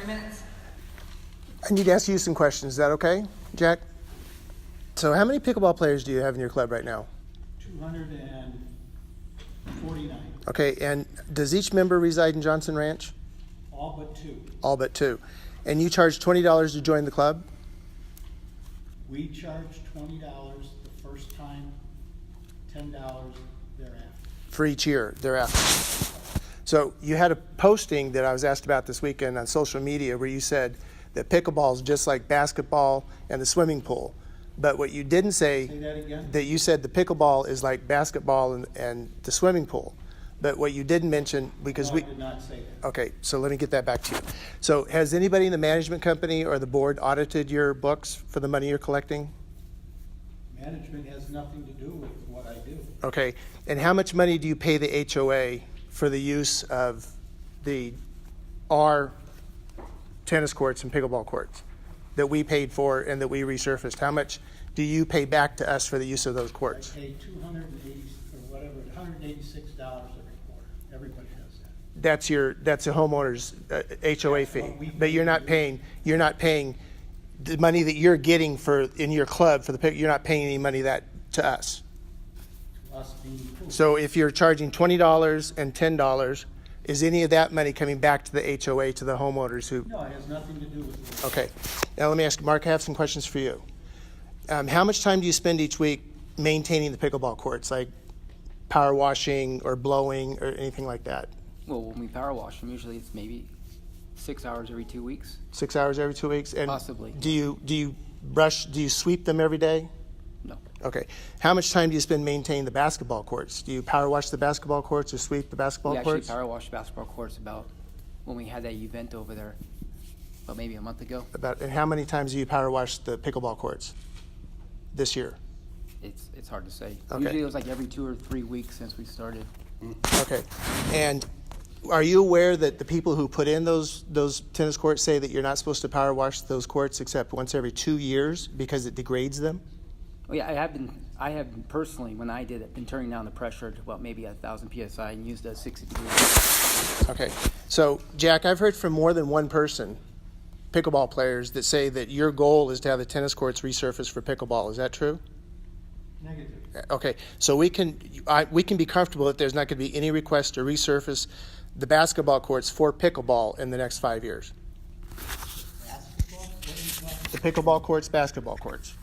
minutes. I need to ask you some questions. Is that okay, Jack? So how many pickleball players do you have in your club right now? 249. Okay, and does each member reside in Johnson Ranch? All but two. All but two. And you charge $20 to join the club? We charge $20 the first time, $10 thereafter. For each year thereafter. So you had a posting that I was asked about this weekend on social media where you said that pickleball is just like basketball and the swimming pool. But what you didn't say Say that again? that you said the pickleball is like basketball and the swimming pool. But what you didn't mention, because No, I did not say that. Okay, so let me get that back to you. So has anybody in the management company or the board audited your books for the money you're collecting? Management has nothing to do with what I do. Okay, and how much money do you pay the HOA for the use of our tennis courts and pickleball courts that we paid for and that we resurfaced? How much do you pay back to us for the use of those courts? I pay $186 every quarter. Everybody does that. That's a homeowner's HOA fee, but you're not paying the money that you're getting in your club for you're not paying any money that to us. To us being pool. So if you're charging $20 and $10, is any of that money coming back to the HOA, to the homeowners who? No, it has nothing to do with it. Okay. Now let me ask Mark, I have some questions for you. How much time do you spend each week maintaining the pickleball courts, like power washing or blowing or anything like that? Well, when we power wash them, usually it's maybe 6 hours every 2 weeks. 6 hours every 2 weeks? And Possibly. Do you sweep them every day? No. Okay. How much time do you spend maintaining the basketball courts? Do you power wash the basketball courts or sweep the basketball We courts? actually power washed basketball courts about when we had that event over there, about maybe a month ago. And how many times do you power wash the pickleball courts this year? It's hard to say. Okay. Usually it was like every 2 or 3 weeks since we started. Okay. And are you aware that the people who put in those tennis courts say that you're not supposed to power wash those courts except once every 2 years because it degrades them? Oh yeah, I have been personally, when I did it, been turning down the pressure to about maybe 1,000 PSI and used a 62. Okay. So, Jack, I've heard from more than one person, pickleball players, that say that your goal is to have the tennis courts resurfaced for pickleball. Is that true? Negative. Okay. So we can be comfortable that there's not going to be any request to resurface the basketball courts for pickleball in the next 5 years. Basketball? What are you talking? The pickleball courts, basketball courts.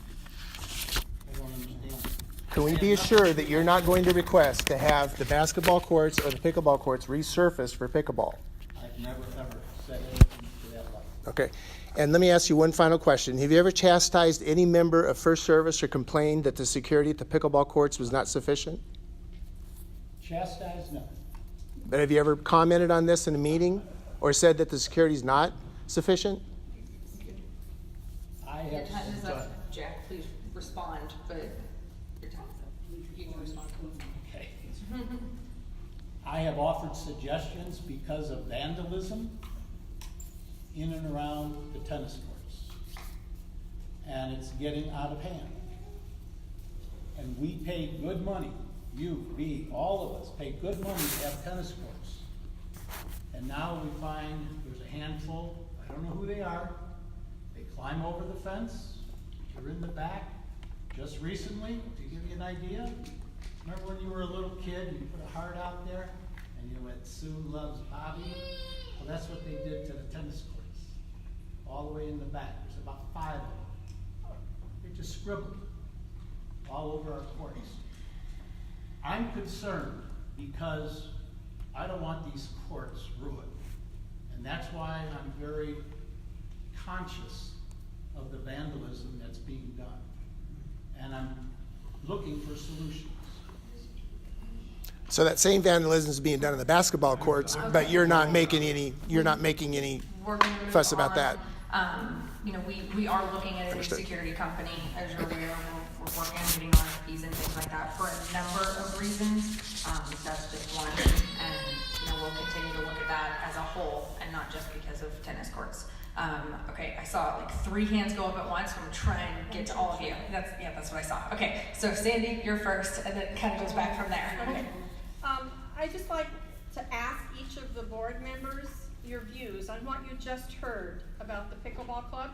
I don't understand. Can we be assured that you're not going to request to have the basketball courts or the pickleball courts resurfaced for pickleball? I've never, ever said anything to that level. Okay. And let me ask you one final question. Have you ever chastised any member of First Service or complained that the security at the pickleball courts was not sufficient? Chastise? No. But have you ever commented on this in a meeting or said that the security is not sufficient? I Your have. time is up, Jack. Please respond, but your time is up. You can respond. Okay. I have offered suggestions because of vandalism in and around the tennis courts. And it's getting out of hand. And we pay good money, you, me, all of us pay good money to have tennis courts. And now we find there's a handful, I don't know who they are, they climb over the fence, you're in the back. Just recently, to give you an idea, remember when you were a little kid and you put a heart out there and you went, Sue loves Bobby? Well, that's what they did to the tennis courts. All the way in the back, there's about 5 of them. They just scribbled all over our courts. I'm concerned because I don't want these courts ruined. And that's why I'm very conscious of the vandalism that's being done. And I'm looking for solutions. So that same vandalism is being done in the basketball courts, but you're not making any We're going to move fuss about on. that. We are looking at a new Understood. security company, as you're aware. We're working on getting RFPs and things like that for a number of reasons. That's just one, and we'll continue to look at that as a whole and not just because of tennis courts. Okay, I saw like 3 hands go up at once. I'm trying to get to all of you. That's what I saw. Okay, so Sandy, you're first, and then it kind of goes back from there. Okay. I'd just like to ask each of the board members your views on what you just heard about the pickleball club.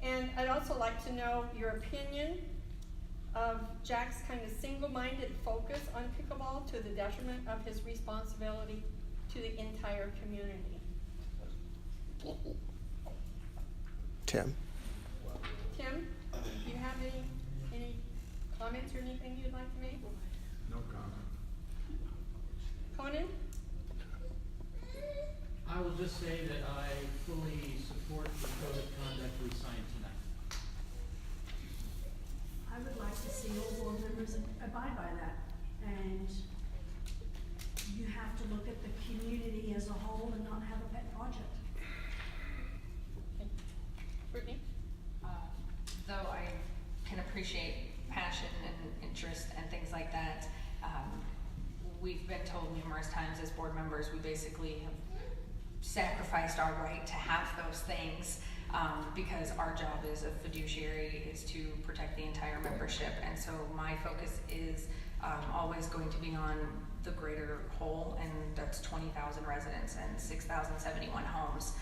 And I'd also like to know your opinion of Jack's kind of single-minded focus on pickleball to the detriment of his responsibility to the entire community. Tim? Tim, do you have any comments or anything you'd like to make? No comment. Conan? I will just say that I fully support the code of conduct we signed tonight. I would like to see all board members abide by that. And you have to look at the community as a whole and not have a pet project. Brittany? Though I can appreciate passion and interest and things like that, we've been told numerous times as board members, we basically have sacrificed our right to have those things because our job as a fiduciary is to protect the entire membership. And so my focus is always going to be on the greater whole, and that's 20,000 residents and 6,071 homes.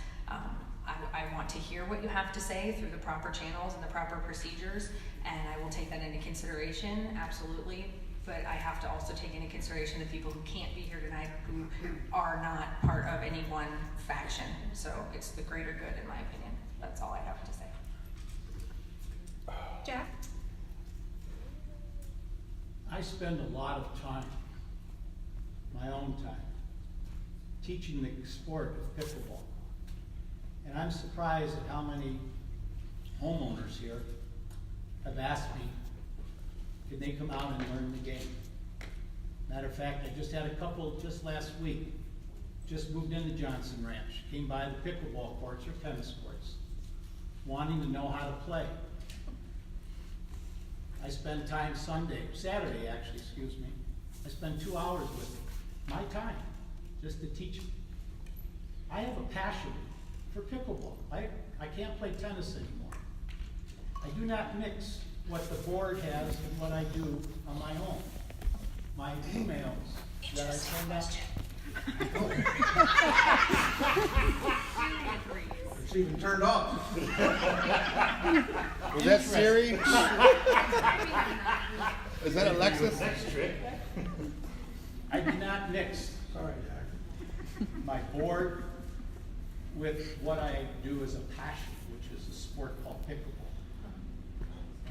I want to hear what you have to say through the proper channels and the proper procedures, and I will take that into consideration, absolutely. But I have to also take into consideration the people who can't be here tonight, who are not part of any one faction. So it's the greater good, in my opinion. That's all I have to say. Jack? I spend a lot of time, my own time, teaching the sport of pickleball. And I'm surprised at how many homeowners here have asked me, can they come out and learn the game? Matter of fact, I just had a couple just last week, just moved into Johnson Ranch, came by the pickleball courts or tennis courts, wanting to know how to play. I spend time Saturday actually, excuse me, I spend 2 hours with them, my time, just to teach them. I have a passion for pickleball. I can't play tennis anymore. I do not mix what the board has and what I do on my own. My emails that I send out. It's even turned off. Was that Siri? Is that Alexis? I do not mix my board with what I do as a passion, which is a sport called pickleball.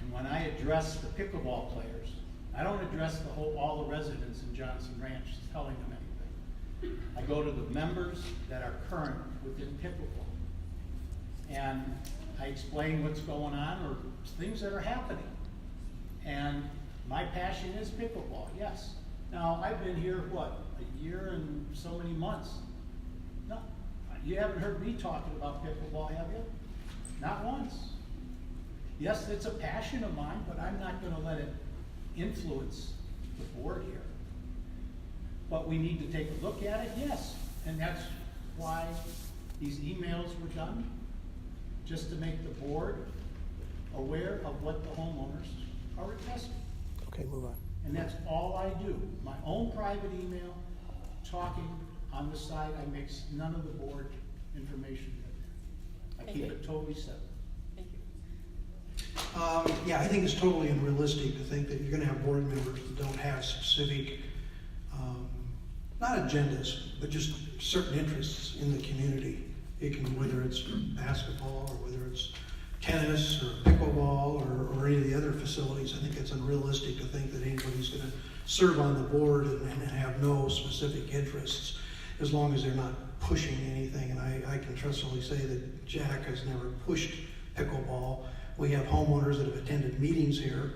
And when I address the pickleball players, I don't address all the residents in Johnson Ranch telling them anything. I go to the members that are current within pickleball. And I explain what's going on or things that are happening. And my passion is pickleball, yes. Now, I've been here, what, a year and so many months? No, you haven't heard me talking about pickleball, have you? Not once. Yes, it's a passion of mine, but I'm not gonna let it influence the board here. But we need to take a look at it, yes. And that's why these emails were done, just to make the board aware of what the homeowners are requesting. Okay, move on. And that's all I do. My own private email, talking on the side, I mix none of the board information in there. I Thank keep you. it totally separate. Thank you. Yeah, I think it's totally unrealistic to think that you're gonna have board members that don't have specific, not agendas, but just certain interests in the community. It can, whether it's basketball or whether it's tennis or pickleball or any of the other facilities. I think it's unrealistic to think that anybody's gonna serve on the board and have no specific interests, as long as they're not pushing anything. And I can trustfully say that Jack has never pushed pickleball. We have homeowners that have attended meetings here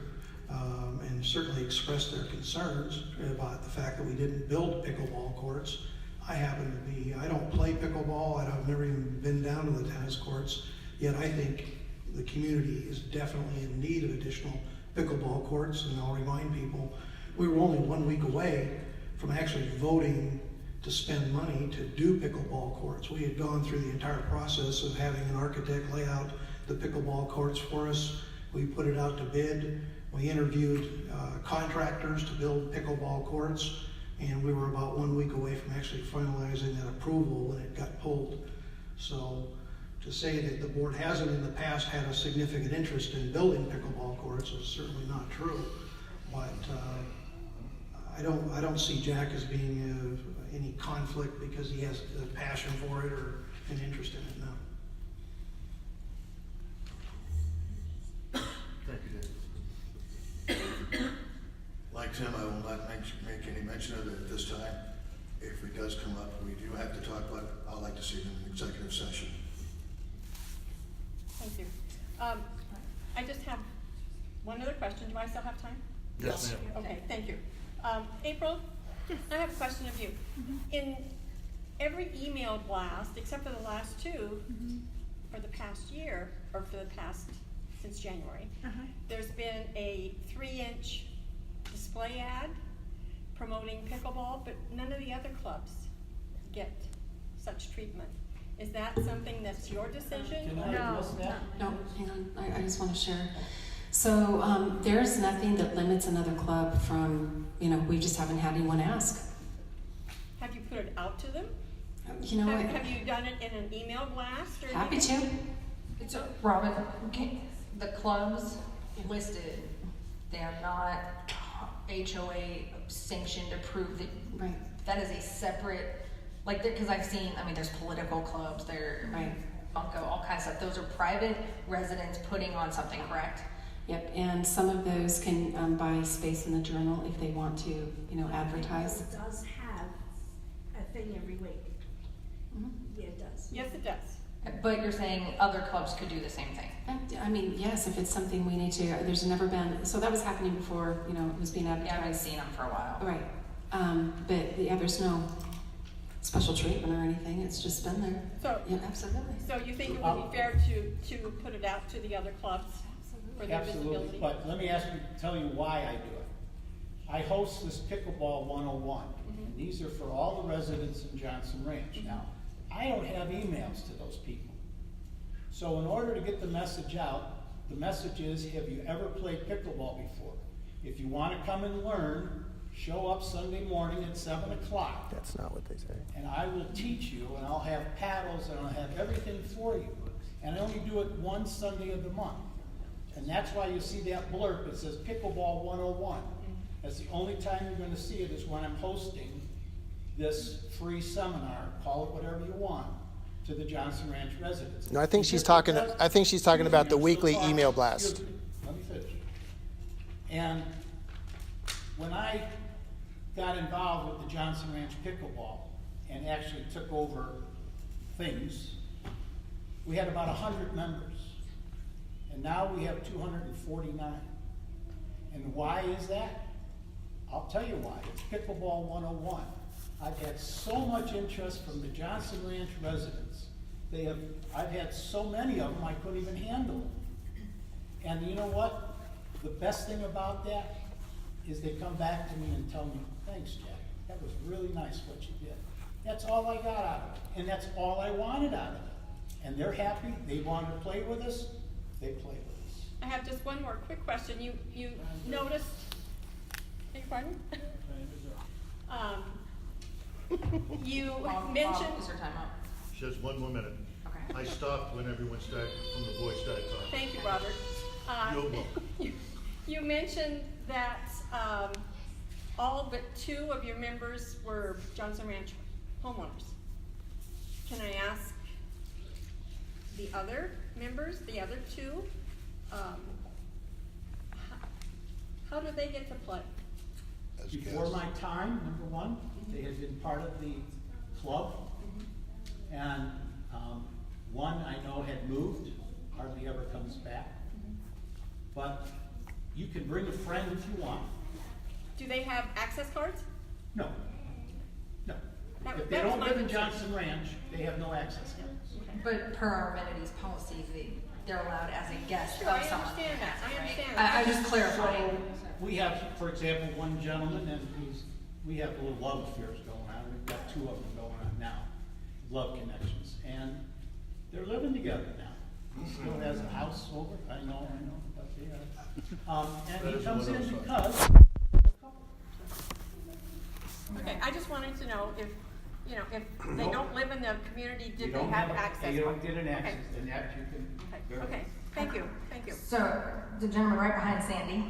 and certainly expressed their concerns about the fact that we didn't build pickleball courts. I happen to be, I don't play pickleball, I've never even been down to the tennis courts, yet I think the community is definitely in need of additional pickleball courts. And I'll remind people, we were only 1 week away from actually voting to spend money to do pickleball courts. We had gone through the entire process of having an architect lay out the pickleball courts for us. We put it out to bid. We interviewed contractors to build pickleball courts. And we were about 1 week away from actually finalizing that approval when it got pulled. So to say that the board hasn't in the past had a significant interest in building pickleball courts is certainly not true. But I don't see Jack as being any conflict because he has a passion for it or an interest in it now. Thank you, David. Like Tim, I will not make any mention of it at this time. If it does come up, we do have to talk about it. I'd like to see it in an executive session. Thank you. I just have one other question. Do I still have time? Yes. Okay, thank you. April, I have a question of you. In every email blast, except for the last two, for the past year, or for the past, since January, there's been a 3-inch display ad promoting pickleball, but none of the other clubs get such treatment. Is that something that's your decision? Can I address that? No, hang on, I just want to share. So there's nothing that limits another club from, we just haven't had anyone ask. Have you put it out to them? You know what? Have you done it in an email blast or Happy anything? to. So, Robin, the clubs listed, they are not HOA sanctioned, approved. Right. That is a separate, because I've seen, there's political clubs, there, Right. Bunko, all kinds of stuff. Those are private residents putting on something, correct? Yep, and some of those can buy space in the journal if they want to, advertise. It does have a thing every week. Mhm. Yeah, it does. Yes, it does. But you're saying other clubs could do the same thing? Yes, if it's something we need to, there's never been, so that was happening before, it was being Yeah, I haven't advertised. seen them for a while. Right, but there's no special treatment or anything, it's just been there. So, Yeah, absolutely. so you think it would be fair to put it out to the other clubs for their Absolutely, visibility? but let me tell you why I do it. I host this Pickleball 101, and these are for all the residents in Johnson Ranch. Now, I don't have emails to those people. So in order to get the message out, the message is, have you ever played pickleball before? If you want to come and learn, show up Sunday morning at 7 o'clock. That's not what they say. And I will teach you, and I'll have paddles, and I'll have everything for you. And I only do it one Sunday of the month. And that's why you see that blurb, it says Pickleball 101. That's the only time you're gonna see it is when I'm hosting this free seminar, call it whatever you want, to the Johnson Ranch residents. No, I think she's talking about the weekly email blast. Excuse me, let me finish. And when I got involved with the Johnson Ranch Pickleball and actually took over things, we had about 100 members. And now we have 249. And why is that? I'll tell you why. It's Pickleball 101. I've had so much interest from the Johnson Ranch residents. I've had so many of them I couldn't even handle them. And you know what? The best thing about that is they come back to me and tell me, thanks, Jack. That was really nice what you did. That's all I got out of it. And that's all I wanted out of it. And they're happy. They want to play with us. They play with us. I have just one more quick question. You noticed, beg your pardon? You mentioned, Is your time up? Just one more minute. Okay. I stopped when everyone started, when the boys started talking. thank you, Robert. You're welcome. You mentioned that all but 2 of your members were Johnson Ranch homeowners. Can I ask the other members, the other 2, how do they get to play? As Before guests. my time, number one, they had been part of the club. And one I know had moved, hardly ever comes back. But you can bring a friend if you want. Do they have access cards? No. No. That- If they that was don't my live in concern. Johnson Ranch, they have no access cards. But per our amenities policy, they're allowed as a guest Sure, of I someone. understand that. I right? understand that. I just clarifying. So we have, for example, one gentleman, and we have little love affairs going on. We've got 2 of them going on now, love connections, and they're living together now. He still has a house over. I know, but yeah. And That he is comes one in of those. because. Okay, I just wanted to know if, you know, if they don't live in the community, You did they don't have a- access? You don't get an Okay. access, and that you can. Okay, okay, thank you, thank you. So, the gentleman right behind Sandy.